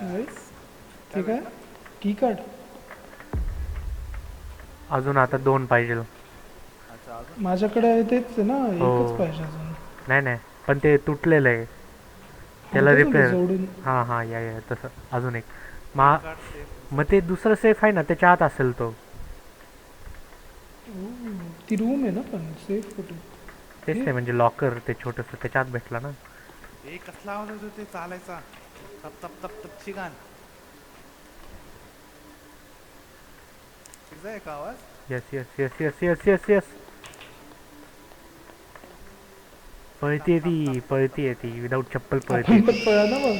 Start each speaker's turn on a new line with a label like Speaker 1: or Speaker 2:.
Speaker 1: Nice.
Speaker 2: काय
Speaker 1: ठीक आहे.
Speaker 2: भेटलं?
Speaker 1: की कार्ड.
Speaker 3: अजून आता 2 पाहिजे.
Speaker 2: अच्छा अजून.
Speaker 1: माझ्याकडे तेच आहे ना,
Speaker 3: हो.
Speaker 1: एकच पाहिजे अजून.
Speaker 3: नाही नाही, पण ते तुटलेलं आहे. त्याला
Speaker 1: होतं ना ते
Speaker 3: रिपेअर.
Speaker 1: जोडून.
Speaker 3: हां हां, या तसं अजून एक.
Speaker 2: एक
Speaker 3: मा
Speaker 2: कार्ड सेफ.
Speaker 3: मग ते दुसरं सेफ आहे ना, त्याच्या आत असेल तो.
Speaker 1: ती रूम आहे ना, पण सेफ कुठे?
Speaker 3: तेच
Speaker 1: हे
Speaker 3: ते म्हणजे लॉकर ते छोटंसं त्याच्या आत भेटला ना.
Speaker 2: कसला आवाज होतो ते चालायचा? तप तप तप तपची गाण. तुझा आहे का आवाज?
Speaker 3: Yes yes yes yes yes yes yes.
Speaker 2: थांब
Speaker 3: पळतीये
Speaker 2: थांब
Speaker 3: ती
Speaker 2: थांब थांब थांब.
Speaker 3: पळतीये ती विदाऊट चप्पल पळतीये
Speaker 1: आपण
Speaker 3: ती.
Speaker 1: पण पळा ना मग.